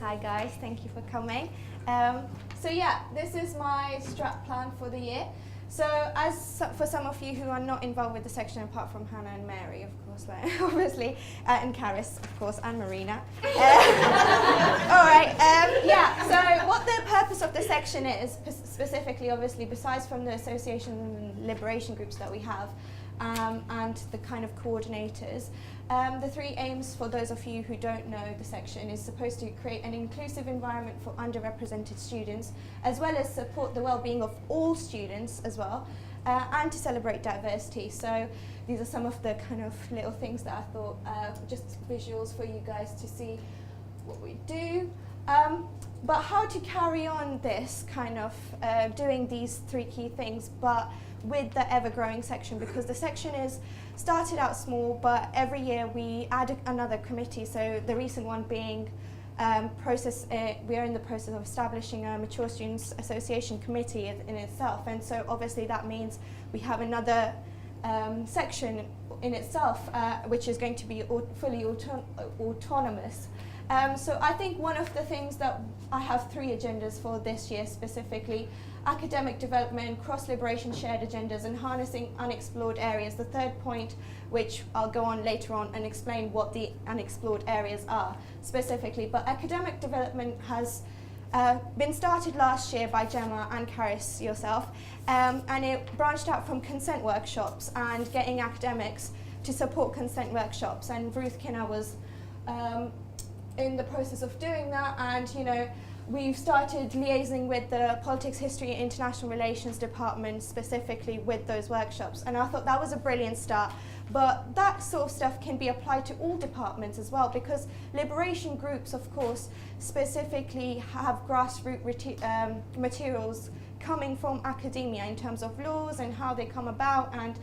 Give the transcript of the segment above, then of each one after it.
Hi guys, thank you for coming. So yeah, this is my strat plan for the year. So for some of you who are not involved with the section, apart from Hannah and Mary, of course, obviously, and Karis, of course, and Marina. All right, so what the purpose of the section is, specifically, obviously, besides from the association and liberation groups that we have, and the kind of coordinators. The three aims, for those of you who don't know the section, is supposed to create an inclusive environment for underrepresented students, as well as support the well-being of all students as well, and to celebrate diversity. So these are some of the kind of little things that I thought, just visuals for you guys to see what we do. But how to carry on this kind of doing these three key things, but with the ever-growing section, because the section is started out small, but every year we add another committee. So the recent one being we are in the process of establishing a Mature Students Association committee in itself, and so obviously that means we have another section in itself, which is going to be fully autonomous. So I think one of the things that I have three agendas for this year specifically: academic development, cross-liberation shared agendas, and harnessing unexplored areas. The third point, which I'll go on later on and explain what the unexplored areas are specifically. But academic development has been started last year by Gemma and Karis yourself, and it branched out from consent workshops and getting academics to support consent workshops. And Ruth Kinner was in the process of doing that, and we've started liaising with the Politics, History and International Relations department specifically with those workshops, and I thought that was a brilliant start. But that sort of stuff can be applied to all departments as well, because liberation groups, of course, specifically have grassroots materials coming from academia in terms of laws and how they come about, and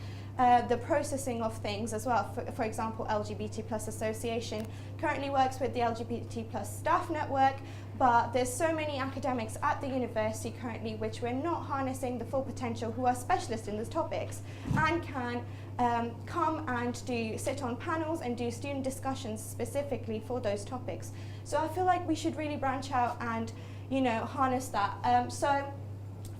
the processing of things as well. For example, LGBT Plus Association currently works with the LGBT Plus staff network, but there's so many academics at the university currently which we're not harnessing the full potential, who are specialists in these topics and can come and sit on panels and do student discussions specifically for those topics. So I feel like we should really branch out and harness that. So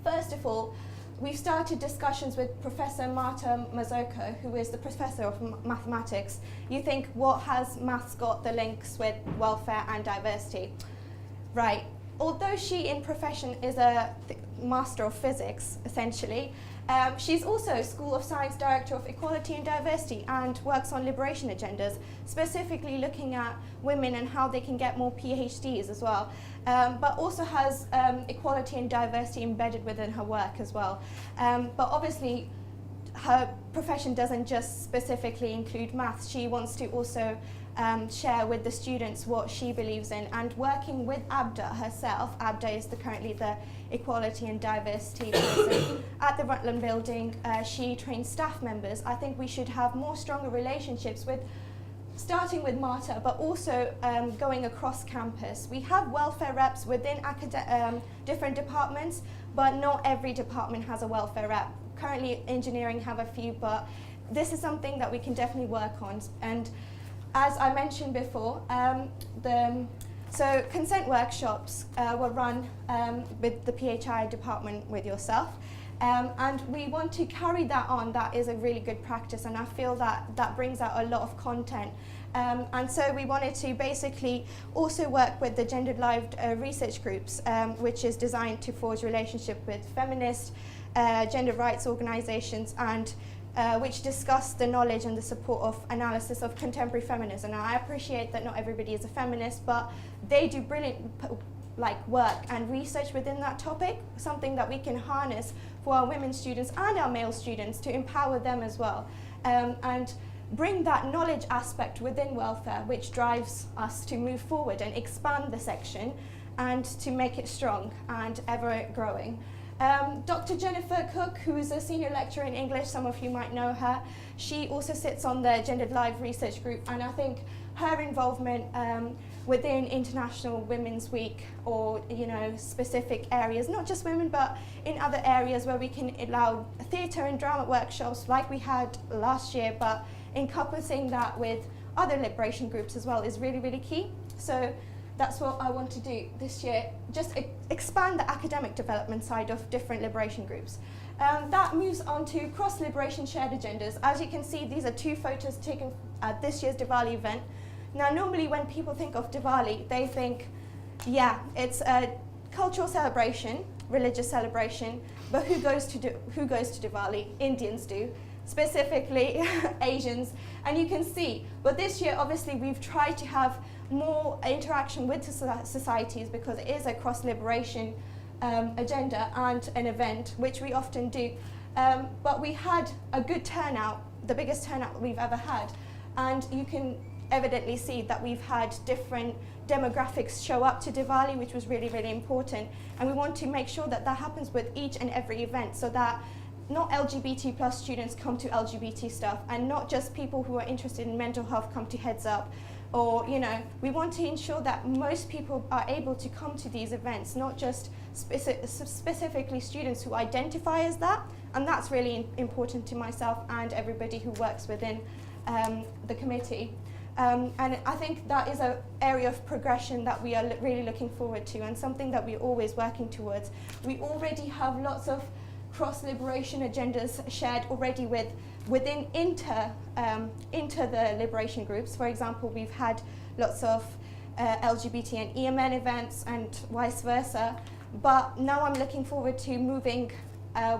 first of all, we've started discussions with Professor Marta Mazzocco, who is the professor of mathematics. You think, what has maths got the links with welfare and diversity? Right. Although she in profession is a master of physics, essentially, she's also School of Science Director of Equality and Diversity and works on liberation agendas, specifically looking at women and how they can get more PhDs as well, but also has equality and diversity embedded within her work as well. But obviously, her profession doesn't just specifically include maths. She wants to also share with the students what she believes in, and working with ABDA herself. ABDA is currently the Equality and Diversity person at the Rutland Building. She trains staff members. I think we should have more stronger relationships with, starting with Marta, but also going across campus. We have welfare reps within different departments, but not every department has a welfare rep. Currently, engineering have a few, but this is something that we can definitely work on. And as I mentioned before, so consent workshops were run with the PHI department with yourself, and we want to carry that on. That is a really good practice, and I feel that brings out a lot of content. And so we wanted to basically also work with the gender-lived research groups, which is designed to forge relationship with feminist, gender rights organizations, and which discuss the knowledge and the support of analysis of contemporary feminism. Now, I appreciate that not everybody is a feminist, but they do brilliant work and research within that topic, something that we can harness for our women students and our male students to empower them as well, and bring that knowledge aspect within welfare, which drives us to move forward and expand the section and to make it strong and ever growing. Dr. Jennifer Cook, who is a senior lecturer in English, some of you might know her, she also sits on the Gendered Live Research Group, and I think her involvement within International Women's Week, or specific areas, not just women, but in other areas where we can allow theatre and drama workshops like we had last year, but encompassing that with other liberation groups as well, is really, really key. So that's what I want to do this year, just expand the academic development side of different liberation groups. That moves on to cross-liberation shared agendas. As you can see, these are 2 photos taken at this year's Diwali event. Now, normally when people think of Diwali, they think, yeah, it's a cultural celebration, religious celebration, but who goes to Diwali? Indians do, specifically Asians. And you can see, but this year, obviously, we've tried to have more interaction with societies because it is a cross-liberation agenda and an event, which we often do. But we had a good turnout, the biggest turnout we've ever had. And you can evidently see that we've had different demographics show up to Diwali, which was really, really important. And we want to make sure that that happens with each and every event, so that not LGBT plus students come to LGBT stuff, and not just people who are interested in mental health come to Heads Up. Or, you know, we want to ensure that most people are able to come to these events, not just specifically students who identify as that. And that's really important to myself and everybody who works within the committee. And I think that is an area of progression that we are really looking forward to, and something that we're always working towards. We already have lots of cross-liberation agendas shared already within inter the liberation groups. For example, we've had lots of LGBT and EMN events and vice versa. But now I'm looking forward to moving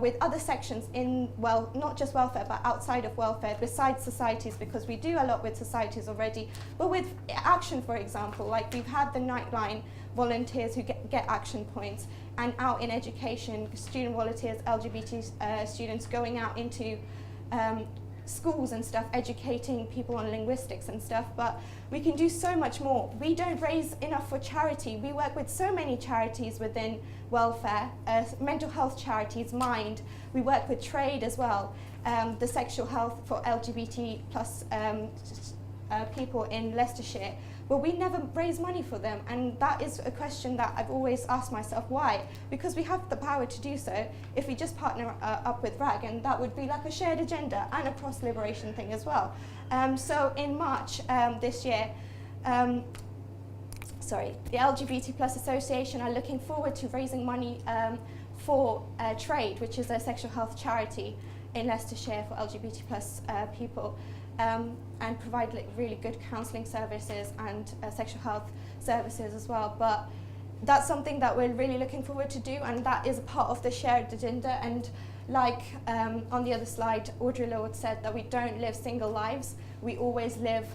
with other sections in, well, not just welfare, but outside of welfare, besides societies, because we do a lot with societies already. But with action, for example, like we've had the Nightline volunteers who get action points, and out in education, student volunteers, LGBT students going out into schools and stuff, educating people on linguistics and stuff. But we can do so much more. We don't raise enough for charity. We work with so many charities within welfare, mental health charities, Mind. We work with trade as well, the sexual health for LGBT plus people in Leicestershire. But we never raise money for them, and that is a question that I've always asked myself, why? Because we have the power to do so if we just partner up with RAG, and that would be like a shared agenda and a cross-liberation thing as well. So in March this year, the LGBT Plus Association are looking forward to raising money for Trade, which is a sexual health charity in Leicestershire for LGBT plus people. And provide like really good counselling services and sexual health services as well. But that's something that we're really looking forward to do, and that is a part of the shared agenda. And like on the other slide, Audre Lorde said that we don't live single lives. We always live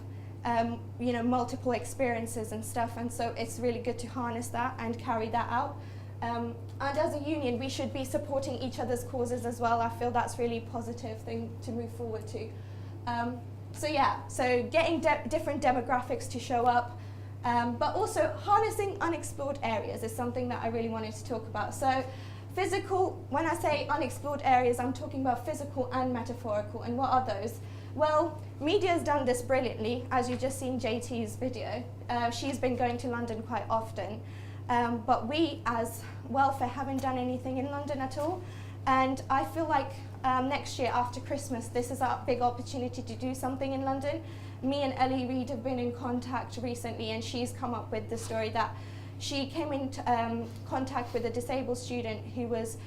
you know, multiple experiences and stuff, and so it's really good to harness that and carry that out. And as a union, we should be supporting each other's causes as well. I feel that's really a positive thing to move forward to. So yeah, so getting different demographics to show up, but also harnessing unexplored areas is something that I really wanted to talk about. So physical, when I say unexplored areas, I'm talking about physical and metaphorical. And what are those? Well, media has done this brilliantly, as you've just seen JT's video. She's been going to London quite often, but we as welfare haven't done anything in London at all. And I feel like next year after Christmas, this is our big opportunity to do something in London. Me and Ellie Reid have been in contact recently, and she's come up with the story that she came into contact with a disabled student who was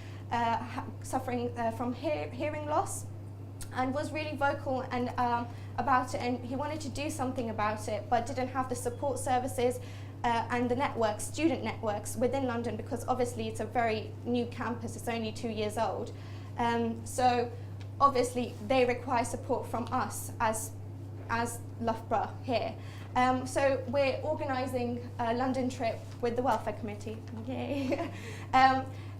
suffering from hearing loss, and was really vocal and about it, and he wanted to do something about it, but didn't have the support services and the networks, student networks within London, because obviously it's a very new campus, it's only 2 years old. So obviously they require support from us as Loughborough here. So we're organising a London trip with the Welfare Committee, yay,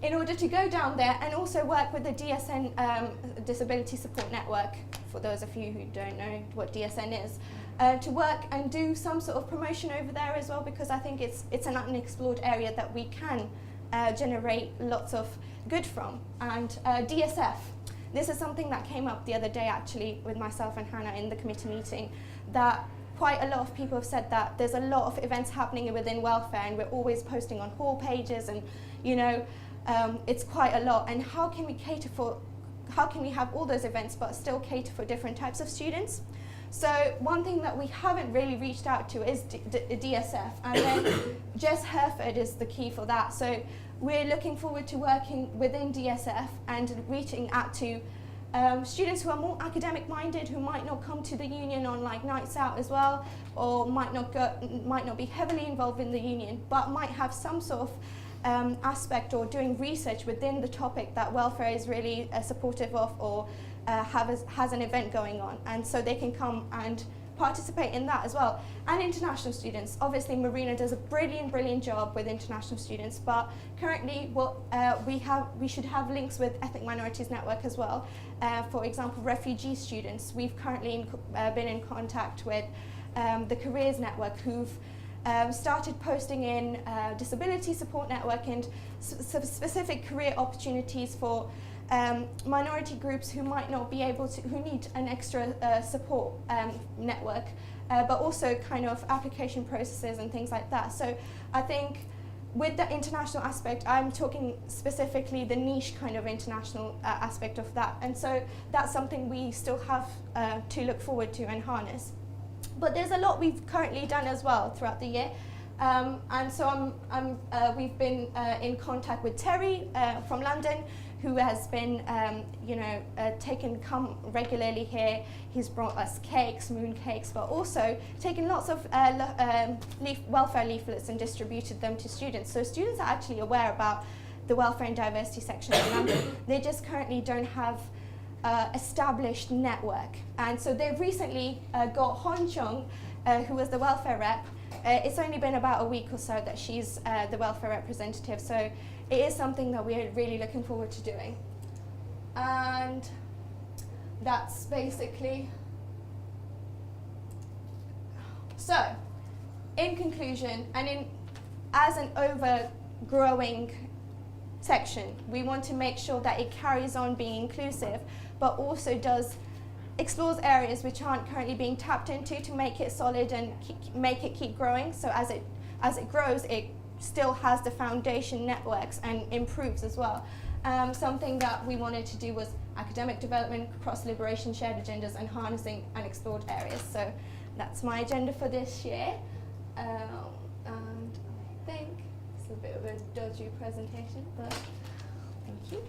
in order to go down there and also work with the DSN Disability Support Network, for those of you who don't know what DSN is, to work and do some sort of promotion over there as well, because I think it's an unexplored area that we can generate lots of good from. And DSF, this is something that came up the other day actually with myself and Hannah in the committee meeting, that quite a lot of people have said that there's a lot of events happening within welfare, and we're always posting on hall pages, and you know, it's quite a lot. And how can we have all those events but still cater for different types of students? So one thing that we haven't really reached out to is DSF, and then Jess Hereford is the key for that. So we're looking forward to working within DSF and reaching out to students who are more academic minded, who might not come to the union on like nights out as well, or might not be heavily involved in the union, but might have some sort of aspect or doing research within the topic that welfare is really supportive of, or has an event going on, and so they can come and participate in that as well. And international students, obviously Marina does a brilliant job with international students, but currently we should have links with Ethnic Minorities Network as well. For example, refugee students, we've currently been in contact with the Careers Network, who've started posting in Disability Support Network and specific career opportunities for minority groups who might not be able to, who need an extra support network, but also kind of application processes and things like that. So I think with the international aspect, I'm talking specifically the niche kind of international aspect of that. And so that's something we still have to look forward to and harness. But there's a lot we've currently done as well throughout the year. And so we've been in contact with Terry from London, who has been, come regularly here. He's brought us cakes, moon cakes, but also taken lots of welfare leaflets and distributed them to students. So students are actually aware about the welfare and diversity section in London. They just currently don't have established network. And so they've recently got Hon Chung, who was the welfare rep. It's only been about a week or so that she's the welfare representative, so it is something that we're really looking forward to doing. And that's basically... So, in conclusion, and as an overgrowing section, we want to make sure that it carries on being inclusive, but also explores areas which aren't currently being tapped into to make it solid and make it keep growing. So as it grows, it still has the foundation networks and improves as well. Something that we wanted to do was academic development, cross-liberation, shared agendas, and harnessing unexplored areas. So that's my agenda for this year. And I think it's a bit of a dodgy presentation, but thank you.